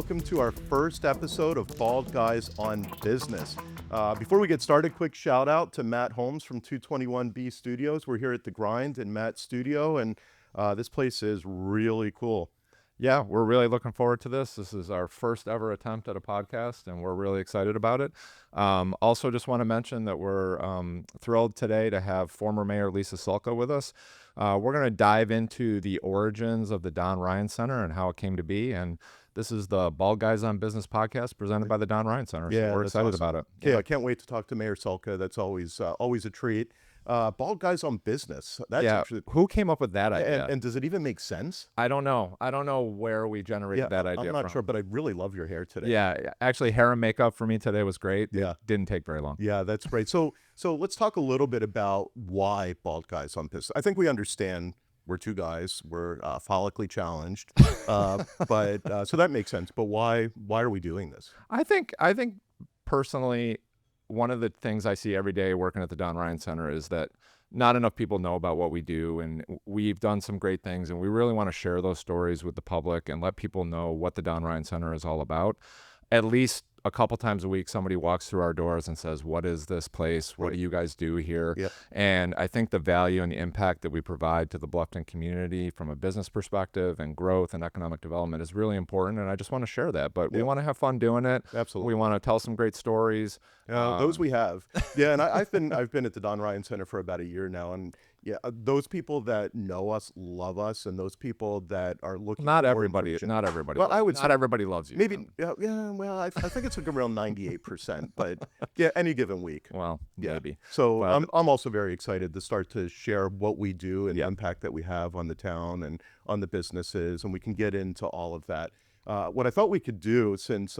welcome to our first episode of Bald Guys on Business. Before we get started, quick shout out to Matt Holmes from 221B Studios. We're here at The Grind in Matt's studio, and this place is really cool. Yeah, we're really looking forward to this. This is our first ever attempt at a podcast, and we're really excited about it. Also, just want to mention that we're thrilled today to have former Mayor Lisa Sulka with us. We're going to dive into the origins of the Don Ryan Center and how it came to be. And this is the Bald Guys on Business podcast presented by the Don Ryan Center. Yeah, so we're excited awesome about it. Yeah, I can't wait to talk to Mayor Sulka. That's always a treat. Bald Guys on Business. That's actually, who came up with that idea? and does it even make sense? I don't know. I don't know where we generated that idea I'm not from. sure, but I really love your hair today. Yeah, actually, hair and makeup for me today was great. Yeah. Didn't take very long. Yeah, that's great. So let's talk a little bit about why Bald Guys on Business. I think we understand we're two guys. We're follically challenged, but so that makes sense. But why are we doing this? I think personally, one of the things I see every day working at the Don Ryan Center is that not enough people know about what we do, and we've done some great things, and we really want to share those stories with the public and let people know what the Don Ryan Center is all about. At least a couple times a week, somebody walks through our doors and says, what is this place? What do you guys do here? Yep. And I think the value and the impact that we provide to the Bluffton community from a business perspective and growth and economic development is really important. And I just want to share that, but we want to have fun doing it. Absolutely. We want to tell some great stories. Those we have. Yeah, and I've been at the Don Ryan Center for about a year now, and yeah, those people that know us love us, and those people that are looking. Not for everybody. information- Not everybody. Well, I would not say everybody loves you. Maybe. Yeah. Well, I think it's like around 98%, but yeah, any given week. Well, Yeah. maybe. So Well, I'm also very excited to start to share what we do and the impact that we have on the town and on the businesses, and we can get into all of that. What I thought we could do, since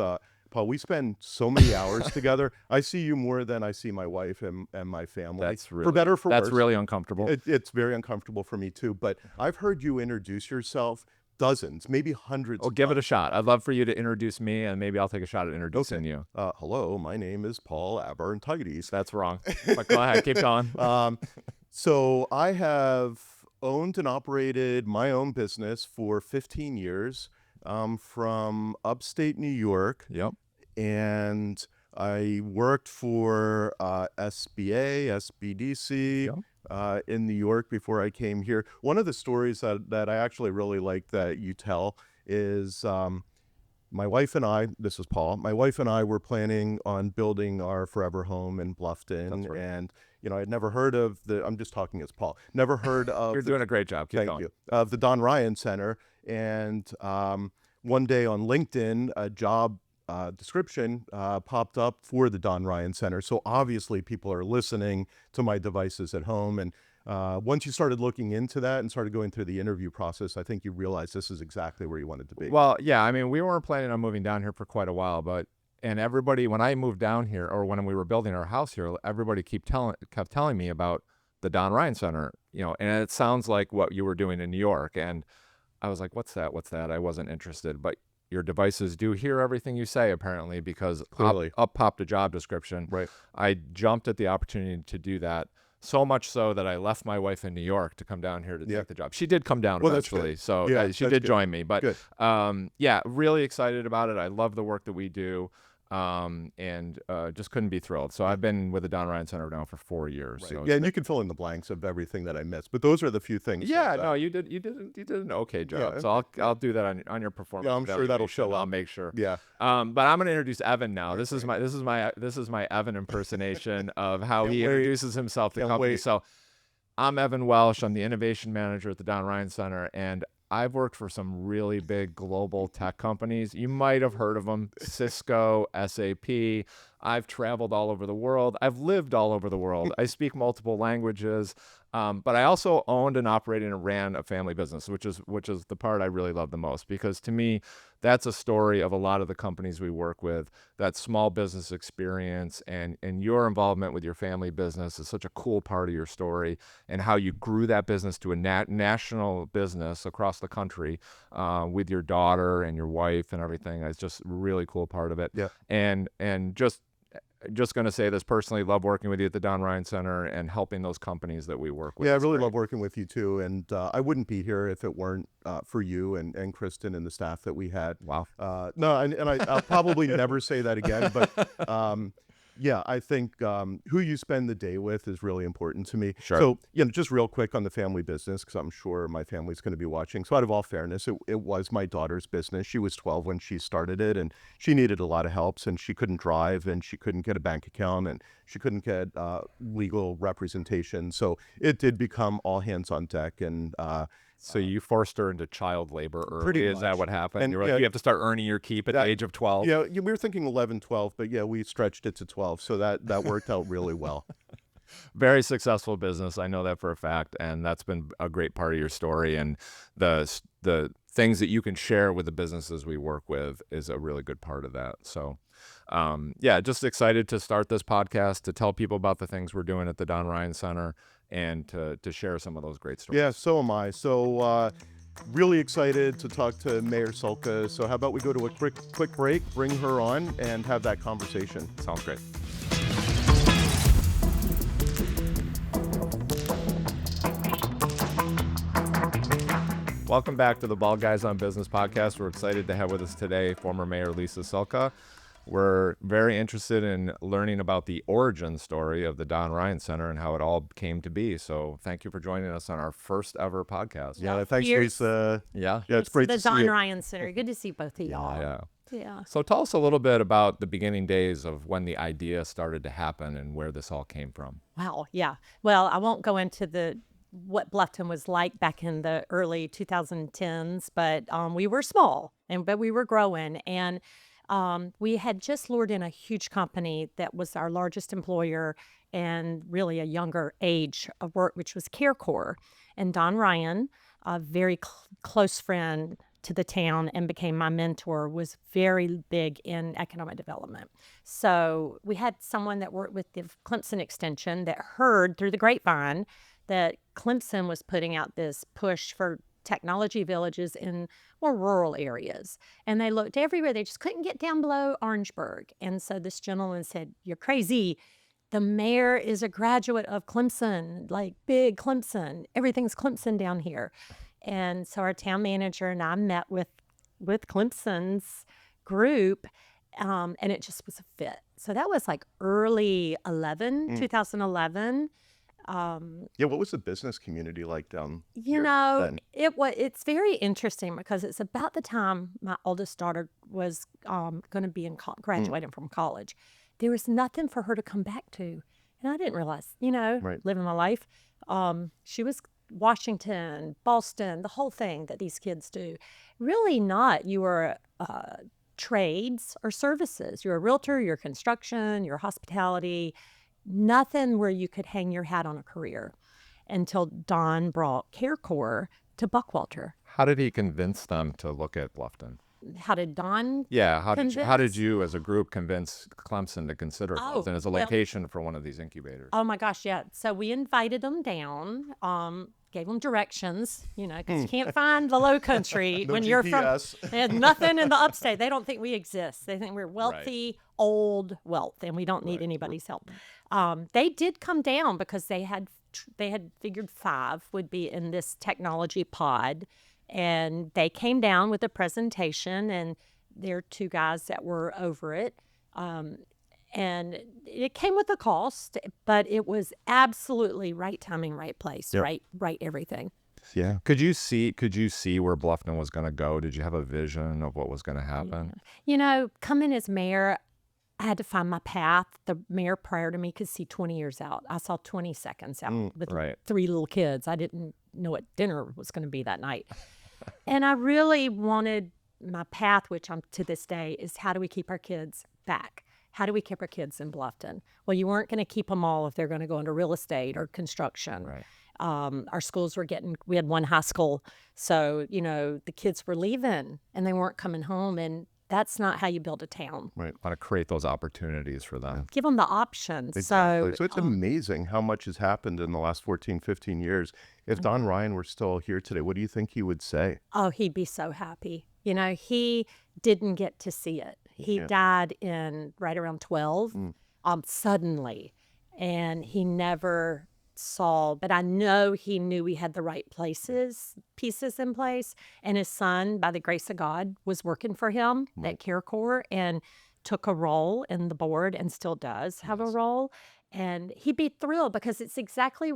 Paul, we spend so many hours together. I see you more than I see my wife and my family. That's really, for better or for worse. That's really uncomfortable. It's very uncomfortable for me too. But I've heard you introduce yourself dozens, maybe hundreds. Oh, give it a shot. I'd love for you to introduce me, and maybe I'll take a shot at introducing you. Hello, my name is Paul Arvantides. That's wrong. But go ahead, keep going. So I have owned and operated my own business for 15 years. From upstate New York. Yep. And I worked for SBA, SBDC in New York before I came here. One of the stories that I actually really like that you tell is my wife and I, this is Paul, my wife and I were planning on building our forever home in Bluffton. That's right. And, I'd never heard of I'm just talking as Paul, never heard of. You're doing a great job. Keep Thank going. you. Of the Don Ryan Center. And one day on LinkedIn, a job description popped up for the Don Ryan Center. So obviously people are listening to my devices at home. And once you started looking into that and started going through the interview process, I think you realized this is exactly where you wanted to be. Well, yeah, I mean, we weren't planning on moving down here for quite a while, and everybody, when I moved down here, or when we were building our house here, everybody kept telling me about the Don Ryan Center, and it sounds like what you were doing in New York. And I was like, what's that? I wasn't interested, but your devices do hear everything you say, apparently, because up popped a job description. Right. I jumped at the opportunity to do that, so much so that I left my wife in New York to come down here to take the job. She did come down eventually, so she did join me. But really excited about it. I love the work that we do. And just couldn't be thrilled. So I've been with the Don Ryan Center now for 4 years. Right. So Yeah, and you can fill in the blanks of everything that I missed, but those are the few things. Yeah, no, you did an okay job. Yeah. So I'll do that on your performance. Yeah, I'm sure that'll show up. I'll make sure. Yeah. But I'm going to introduce Evan now. This is my Evan impersonation of how he introduces himself to the company. So I'm Evan Welsh. I'm the innovation manager at the Don Ryan Center, and I've worked for some really big global tech companies. You might have heard of them: Cisco, SAP. I've traveled all over the world. I've lived all over the world. I speak multiple languages. But I also owned and operated and ran a family business, which is the part I really love the most, because to me, that's a story of a lot of the companies we work with. That small business experience and your involvement with your family business is such a cool part of your story, and how you grew that business to a national business across the country with your daughter and your wife and everything. It's just a really cool part of it. Yeah. And just just going to say this personally, love working with you at the Don Ryan Center and helping those companies that we work with. Yeah, I really love working with you too. And I wouldn't be here if it weren't for you and Kristen and the staff that we had. Wow. No, and I'll probably never say that again, but yeah, I think who you spend the day with is really important to me. Sure. So, just real quick on the family business, because I'm sure my family's going to be watching. So out of all fairness, it was my daughter's business. She was 12 when she started it, and she needed a lot of help, and she couldn't drive, and she couldn't get a bank account, and she couldn't get legal representation. So it did become all hands on deck, and so you forced her into child labor early. Pretty Is much. that what happened? And, You were like, you have to start earning your keep at the age of 12? Yeah, we were thinking 11, 12, but yeah, we stretched it to 12. So that worked out really well. Very successful business. I know that for a fact. And that's been a great part of your story. And the things that you can share with the businesses we work with is a really good part of that. So yeah, just excited to start this podcast, to tell people about the things we're doing at the Don Ryan Center, and to share some of those great stories. Yeah, so am I. So really excited to talk to Mayor Sulka. So how about we go to a quick break, bring her on, and have that conversation. Sounds great. Welcome back to the Bald Guys on Business podcast. We're excited to have with us today former Mayor Lisa Sulka. We're very interested in learning about the origin story of the Don Ryan Center and how it all came to be. So thank you for joining us on our first ever podcast. Yeah, thanks, Lisa. Yeah, it's great the to see Don you. Ryan Center. Good to see both of y'all. Yeah. Yeah. So tell us a little bit about the beginning days of when the idea started to happen and where this all came from. Wow. Yeah. Well, I won't go into what Bluffton was like back in the early 2010s, but we were small but we were growing, and we had just lured in a huge company that was our largest employer and really a younger age of work, which was CareCore. And Don Ryan, a very close friend to the town and became my mentor, was very big in economic development. So we had someone that worked with the Clemson Extension that heard through the grapevine that Clemson was putting out this push for technology villages in more rural areas. And they looked everywhere. They just couldn't get down below Orangeburg. And so this gentleman said, "You're crazy. The mayor is a graduate of Clemson, like big Clemson. Everything's Clemson down here." And so our town manager and I met with Clemson's group, and it just was a fit. So that was like early 2011. Yeah, what was the business community like down You here know, then? it's very interesting because it's about the time my oldest daughter was going to be graduating from college. There was nothing for her to come back to. And I didn't realize, Right. living my life. She was Washington, Boston, the whole thing that these kids do. Really not. You were trades or services. You're a realtor, you're construction, you're hospitality. Nothing where you could hang your hat on a career until Don brought CareCore to Buckwalter. How did he convince them to look at Bluffton? How did Don? Yeah, how did Convince? you as a group convince Clemson to consider Bluffton as a well- location for one of these incubators? Oh my gosh, yeah. So we invited them down, gave them directions, because you can't find the low country No when you're GPS. from, there's nothing in the upstate. They don't think we exist. They think we're wealthy, old wealth, and we don't need anybody's help. They did come down because they had figured 5 would be in this technology pod. And they came down with a presentation, and there are 2 guys that were over it. And it came with a cost, but it was absolutely right timing, right place, Yep. right everything. Yeah. Could you see where Bluffton was going to go? Did you have a vision of what was going to happen? Coming as mayor, I had to find my path. The mayor prior to me could see 20 years out. I saw 20 seconds out with right. 3 little kids. I didn't know what dinner was going to be that night. And I really wanted my path, which I'm to this day, is how do we keep our kids back? How do we keep our kids in Bluffton? Well, you weren't going to keep them all if they're going to go into real estate or construction. Right. Our schools we had one high school. So, the kids were leaving and they weren't coming home. And that's not how you build a town. Right. Want to create those opportunities for them. Give them the options. Exactly. So it's amazing how much has happened in the last 14, 15 years. If Don Ryan were still here today, what do you think he would say? Oh, he'd be so happy. He didn't get to see it. He died in right around 12. suddenly, and he never saw, but I know he knew he had the right pieces in place. And his son, by the grace of God, was working for him at CareCorps and took a role in the board and still does have a role. And he'd be thrilled because it's exactly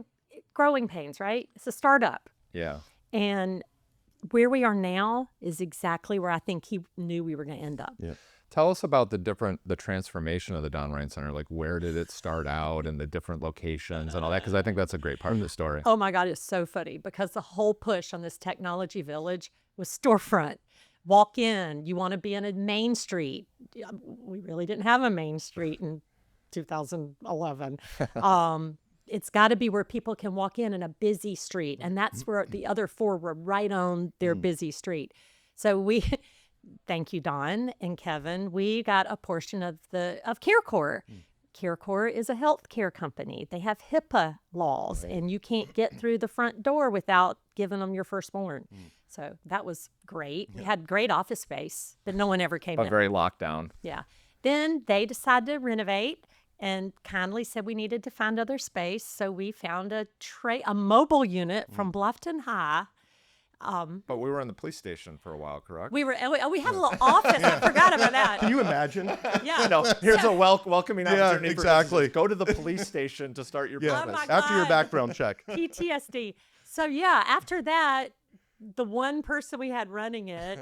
growing pains, right? It's a startup. Yeah. And where we are now is exactly where I think he knew we were going to end up. Yeah. Tell us about the transformation of the Don Ryan Center. Like, where did it start out and the different locations and all that? Because I think that's a great part of the story. Oh my God, it's so funny because the whole push on this technology village was storefront. Walk in, you want to be in a main street. We really didn't have a main street in 2011. It's got to be where people can walk in a busy street. And that's where the other four were right on their busy street. So we... Thank you, Don and Kevin. We got a portion of CareCorps. CareCorps is a healthcare company. They have HIPAA laws, and you can't get through the front door without giving them your firstborn. So that was great. We had great office space, but no one ever came in. But very locked down. Yeah. Then they decided to renovate and kindly said we needed to find other space. So we found a mobile unit from Bluffton High. But we were in the police station for a while, correct? We had a little office. I forgot about that. Can you imagine? Yeah. No, here's a welcoming opportunity. Exactly. Go to the police station to start your business. Oh my After your God. background check. PTSD. So yeah, after that, the one person we had running it,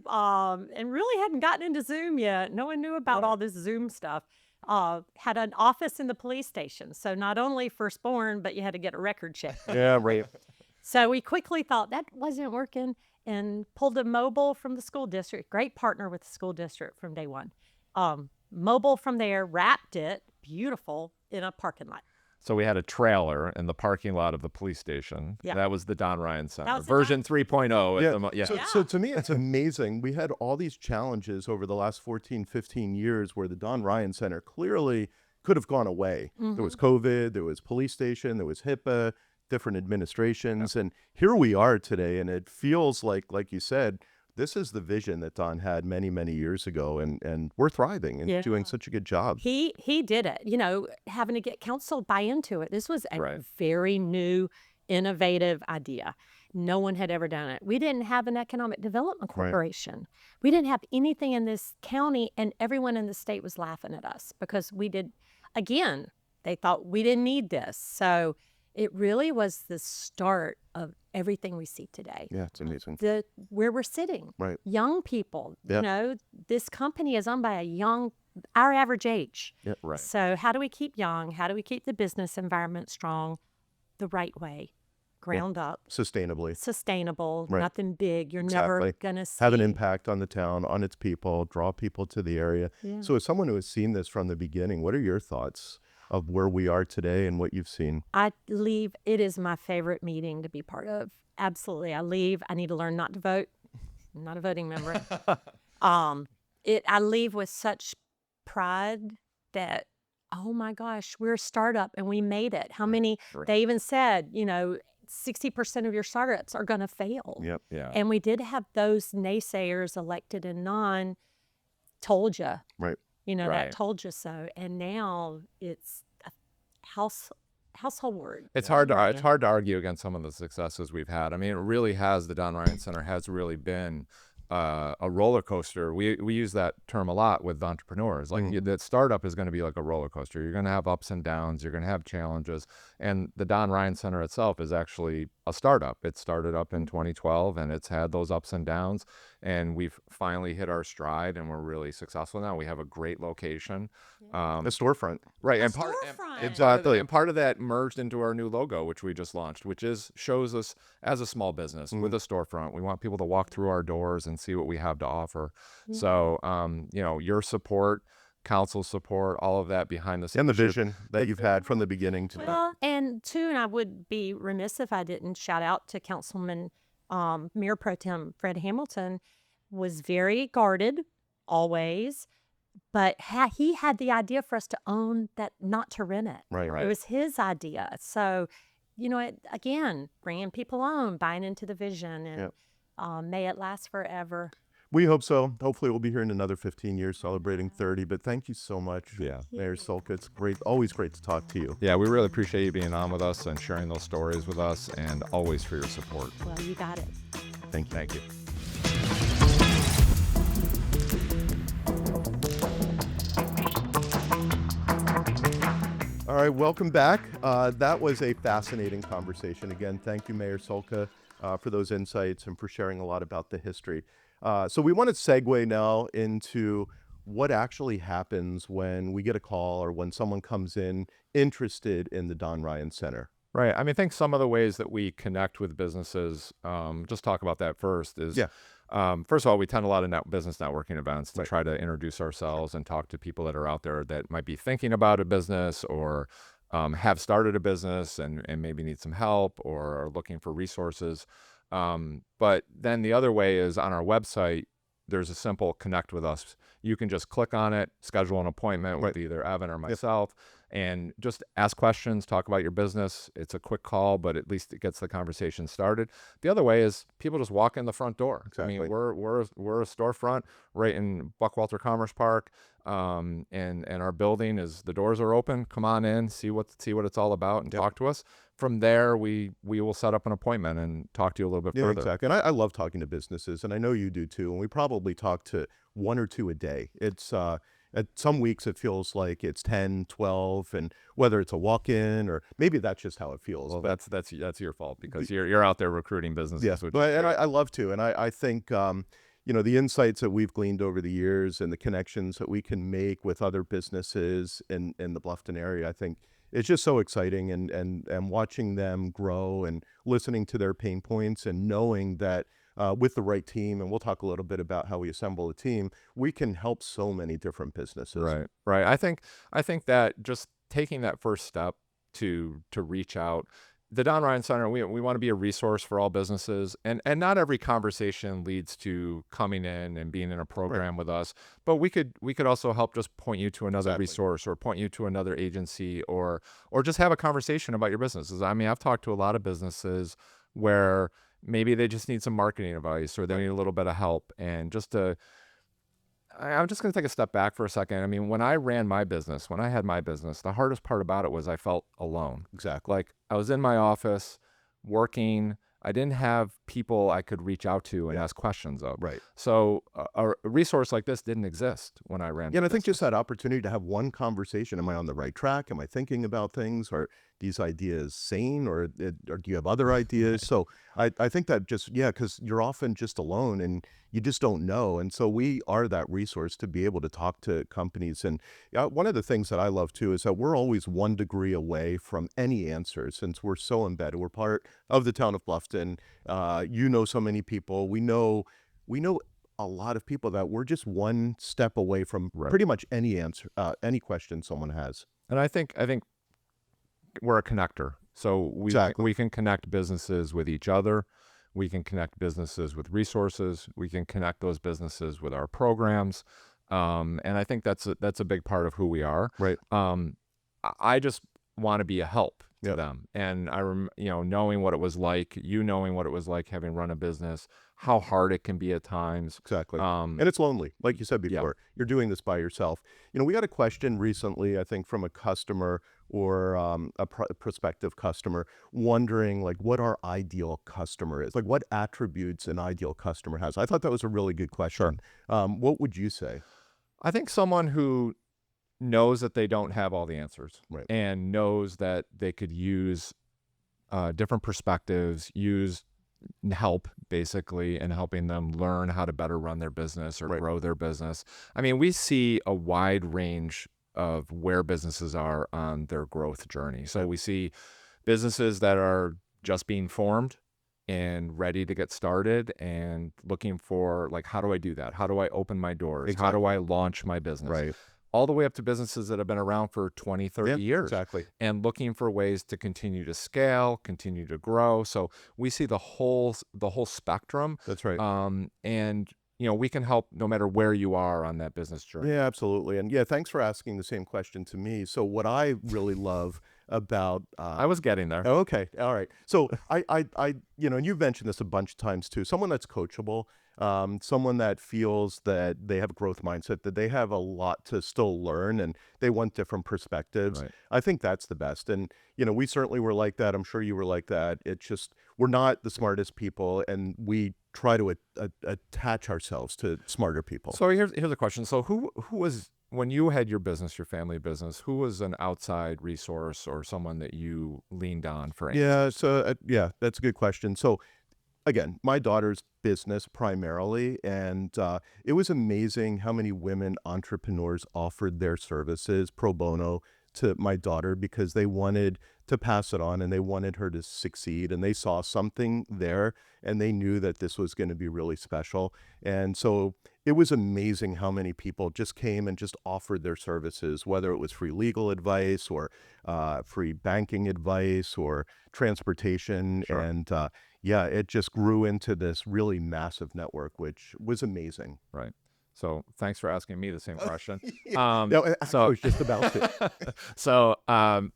and really hadn't gotten into Zoom yet. No one knew about all this Zoom stuff. Had an office in the police station. So not only firstborn, but you had to get a record check. Yeah, right. So we quickly thought that wasn't working and pulled a mobile from the school district. Great partner with the school district from day one. Mobile from there, wrapped it, beautiful, in a parking lot. So we had a trailer in the parking lot of the police station. Yeah. That was the Don Ryan Center. was the Version 3.0. Yeah. Yeah. So to me, it's amazing. We had all these challenges over the last 14, 15 years where the Don Ryan Center clearly could have gone away. There was COVID, there was police station, there was HIPAA, different administrations. And here we are today. And it feels like you said, this is the vision that Don had many, many years ago. And we're thriving and doing such a good job. He did it, having to get council buy into it. This was a Right. very new, innovative idea. No one had ever done it. We didn't have an economic development corporation. We didn't have anything in this county, and everyone in the state was laughing at us because we did, again, they thought we didn't need this. So it really was the start of everything we see today. Yeah, it's amazing. Where we're sitting. Right. Young people, Yeah. this company is owned by our average age. Yeah, Right. So how do we keep young? How do we keep the business environment strong the right way? Ground up, Sustainably. sustainable, Right. nothing big. You're Exactly. never going to see. Have an impact on the town, on its people, draw people to the area. Yeah. So as someone who has seen this from the beginning, what are your thoughts of where we are today and what you've seen? I leave. It is my favorite meeting to be part of. Absolutely. I leave. I need to learn not to vote. I'm not a voting member. I leave with such pride that, oh my gosh, we're a startup and we made it. How many, Right. they even said, 60% of your startups are going to fail. Yep. Yeah. And we did have those naysayers, elected and non, told you, Right. Right. that told you so. And now it's a household word. It's hard to argue against some of the successes we've had. I mean, it really has. The Don Ryan Center has really been a roller coaster. We use that term a lot with entrepreneurs. Like that startup is going to be like a roller coaster. You're going to have ups and downs. You're going to have challenges. And the Don Ryan Center itself is actually a startup. It started up in 2012, and it's had those ups and downs. And we've finally hit our stride, and we're really successful now. We have a great location. The storefront. Right, A and storefront. exactly, and part of that merged into our new logo, which we just launched, which shows us as a small business with a storefront. We want people to walk through our doors and see what we have to offer. So, your support, council support, all of that behind the scenes, And the vision that you've had from the beginning to Well, and I would be remiss if I didn't shout out to Councilman Mayor Pro Tem Fred Hamilton. Was very guarded, always, but he had the idea for us to own that, not to rent it. Right. It was his idea. So, again, bringing people on, buying into the vision, and may it last forever. We hope so. Hopefully we'll be here in another 15 years celebrating 30. But thank you so much, Mayor Sulka. It's great, always great to talk to you. Yeah, we really appreciate you being on with us and sharing those stories with us, and always for your support. Well, you got it. Thank you. Thank you. All right, welcome back. That was a fascinating conversation. Again, thank you, Mayor Sulka, for those insights and for sharing a lot about the history. So we want to segue now into what actually happens when we get a call or when someone comes in interested in the Don Ryan Center. Right. I mean, I think some of the ways that we connect with businesses, just talk about that first, is first of all, we attend a lot of business networking events to try to introduce ourselves and talk to people that are out there that might be thinking about a business or have started a business and maybe need some help or are looking for resources. But then the other way is on our website, there's a simple connect with us. You can just click on it, schedule an appointment with either Evan or myself, and just ask questions, talk about your business. It's a quick call, but at least it gets the conversation started. The other way is people just walk in the front door. Exactly. I mean, we're a storefront right in Buckwalter Commerce Park, and our building is, the doors are open. Come on in, see what it's all about, and talk to us. From there, we will set up an appointment and talk to you a little bit further. Exactly. And I love talking to businesses, and I know you do too. And we probably talk to one or two a day. It's at some weeks it feels like it's 10, 12, and whether it's a walk-in or maybe that's just how it feels. Well, that's your fault because you're out there recruiting businesses. Yes, and I love to, and I think the insights that we've gleaned over the years and the connections that we can make with other businesses in the Bluffton area, I think it's just so exciting, and watching them grow and listening to their pain points and knowing that with the right team, and we'll talk a little bit about how we assemble a team, we can help so many different businesses. Right. I think that just taking that first step to reach out, the Don Ryan Center, we want to be a resource for all businesses, and not every conversation leads to coming in and being in a program with us, but we could also help just point you to another resource or point you to another agency or just have a conversation about your businesses. I mean, I've talked to a lot of businesses where maybe they just need some marketing advice or they need a little bit of help, and I'm just going to take a step back for a second. I mean, when I had my business, the hardest part about it was I felt alone. Exactly. Like I was in my office working. I didn't have people I could reach out to and ask questions of. Right. So a resource like this didn't exist when I ran. Yeah, and I think just that opportunity to have one conversation. Am I on the right track? Am I thinking about things? Are these ideas sane, or do you have other ideas? So I think that just, because you're often just alone and you just don't know. And so we are that resource to be able to talk to companies. And one of the things that I love too is that we're always 1 degree away from any answer, since we're so embedded. We're part of the town of Bluffton. So many people. We know a lot of people that we're just one step away from pretty much any answer, any question someone has. And I think we're a connector. So we can connect businesses with each other. We can connect businesses with resources. We can connect those businesses with our programs. And I think that's a big part of who we are. Right. I just want to be a help to them. And knowing what it was like, knowing what it was like having run a business, how hard it can be at times. Exactly. And it's lonely. Like you said before, you're doing this by yourself. We got a question recently, I think, from a customer or a prospective customer wondering like what our ideal customer is, like what attributes an ideal customer has. I thought that was a really good question. Sure. What would you say? I think someone who knows that they don't have all the answers, right, and knows that they could use different perspectives, use help basically in helping them learn how to better run their business or grow their business. I mean, we see a wide range of where businesses are on their growth journey. So we see businesses that are just being formed and ready to get started and looking for like, how do I do that? How do I open my doors? Exactly. How do I launch my business? Right. All the way up to businesses that have been around for 20, 30 years. Exactly. And looking for ways to continue to scale, continue to grow. So we see the whole spectrum. That's right. And we can help no matter where you are on that business journey. Yeah, absolutely. And thanks for asking the same question to me. So what I really love about I was getting there. Okay. All right. So I and you've mentioned this a bunch of times too. Someone that's coachable. someone that feels that they have a growth mindset, that they have a lot to still learn and they want different perspectives. Right. I think that's the best. And, we certainly were like that. I'm sure you were like that. It's just, we're not the smartest people, and we try to attach ourselves to smarter people. So here's a question. So who was, when you had your business, your family business, who was an outside resource or someone that you leaned on for answers? Yeah, that's a good question. So again, my daughter's business primarily, and it was amazing how many women entrepreneurs offered their services pro bono to my daughter because they wanted to pass it on and they wanted her to succeed, and they saw something there and they knew that this was going to be really special. And so it was amazing how many people just came and just offered their services, whether it was free legal advice or free banking advice or transportation. Sure. And yeah, it just grew into this really massive network, which was amazing. Right. So thanks for asking me the same question. No, I was just about to. So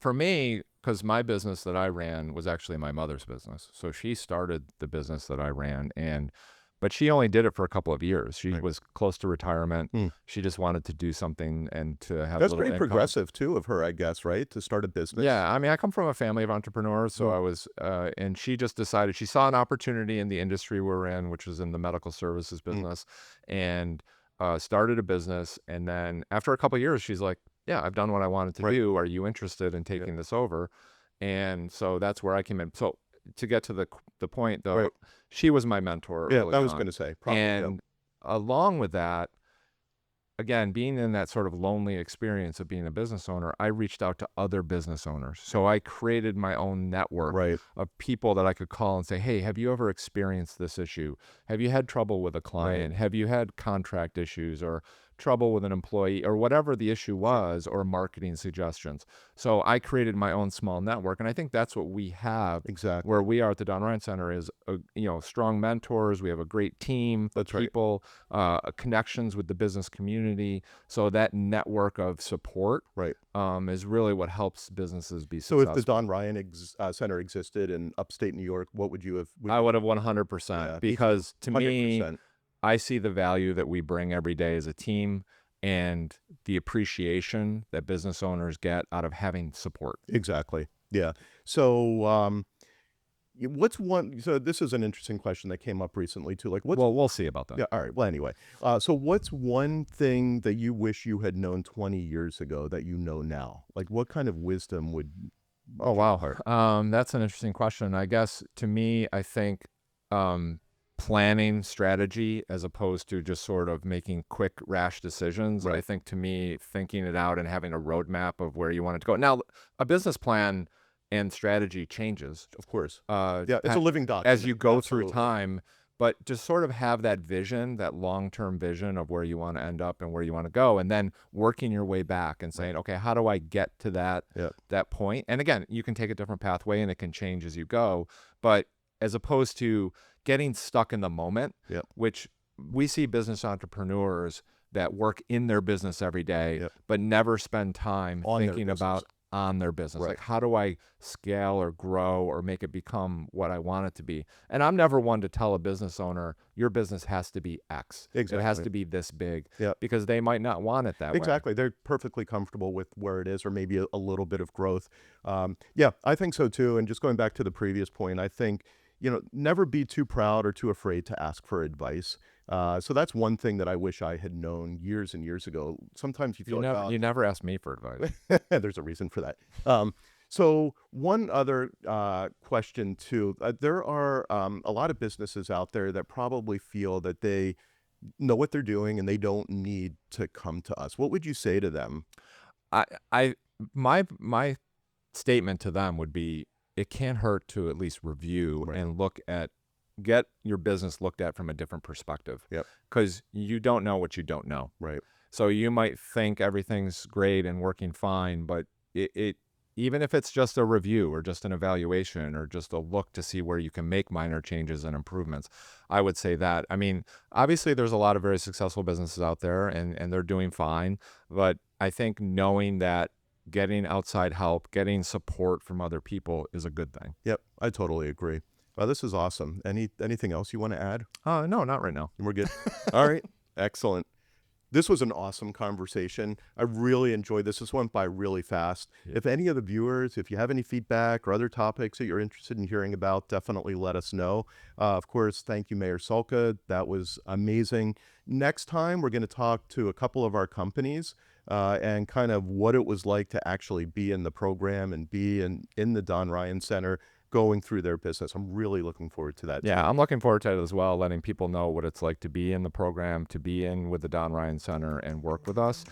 for me, because my business that I ran was actually my mother's business. So she started the business that I ran, but she only did it for a couple of years. She was close to retirement. She just wanted to do something and to have That's a little pretty income. Progressive too of her, I guess, right? To start a business. Yeah, I mean, I come from a family of entrepreneurs, so I was, and she just decided, she saw an opportunity in the industry we're in, which was in the medical services business, and started a business. And then after a couple of years, she's like, yeah, I've done what I wanted to do. Are you interested in taking this over? And so that's where I came in. So to get to the point though, she was my mentor. Yeah, early I was on. going to say, probably. And along with that, again, being in that sort of lonely experience of being a business owner, I reached out to other business owners. So I created my own network of people that I could call and say, hey, have you ever experienced this issue? Have you had trouble with a client? Have you had contract issues or trouble with an employee or whatever the issue was, or marketing suggestions? So I created my own small network. And I think that's what we have where we are at the Don Ryan Center is, strong mentors. We have a great team of people, connections with the business community. So that network of support is really what helps businesses be successful. So if the Don Ryan Center existed in upstate New York, what would you have? I would have 100%, because to 100%. me, I see the value that we bring every day as a team and the appreciation that business owners get out of having support. Exactly. Yeah. So what's one, so this is an interesting question that came up recently too. Like well, we'll see about that. Yeah. All right. Well, anyway, so what's one thing that you wish you had known 20 years ago that you know now? Like what kind of wisdom would? Oh, wow. That's an interesting question. I guess to me, I think, planning strategy as opposed to just sort of making quick, rash decisions. I think to me, thinking it out and having a roadmap of where you want it to go. Now, a business plan and strategy changes. Of course. Yeah, it's a living document. As you go through time, but just sort of have that vision, that long-term vision of where you want to end up and where you want to go, and then working your way back and saying, okay, how do I get to that point? And again, you can take a different pathway and it can change as you go, but as opposed to getting stuck in the moment, which we see business entrepreneurs that work in their business every day, but never spend time thinking about on their business. Like, how do I scale or grow or make it become what I want it to be? And I'm never one to tell a business owner, your business has to be X. It has to be this big, because they might not want it that way. Exactly. They're perfectly comfortable with where it is, or maybe a little bit of growth. Yeah, I think so too. And just going back to the previous point, I think, never be too proud or too afraid to ask for advice. So that's one thing that I wish I had known years and years ago. Sometimes you feel you never asked me for advice. There's a reason for that. So one other question too, there are a lot of businesses out there that probably feel that they know what they're doing and they don't need to come to us. What would you say to them? My statement to them would be, it can't hurt to at least review and get your business looked at from a different perspective. Because you don't know what you don't know. So you might think everything's great and working fine, but it even if it's just a review or just an evaluation or just a look to see where you can make minor changes and improvements, I would say that. I mean, obviously there's a lot of very successful businesses out there and they're doing fine, but I think knowing that getting outside help, getting support from other people is a good thing. Yep, I totally agree. Well, this is awesome. Anything else you want to add? No, not right now. We're good. All right. Excellent. This was an awesome conversation. I really enjoyed this. This went by really fast. If any of the viewers, if you have any feedback or other topics that you're interested in hearing about, definitely let us know. Of course, thank you, Mayor Sulka. That was amazing. Next time, we're going to talk to a couple of our companies and kind of what it was like to actually be in the program and be in the Don Ryan Center going through their business. I'm really looking forward to that. Yeah, I'm looking forward to it as well, letting people know what it's like to be in the program, to be in with the Don Ryan Center and work with us.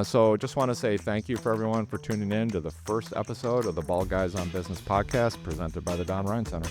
So just want to say thank you for everyone for tuning in to the first episode of the Bald Guys on Business podcast presented by the Don Ryan Center.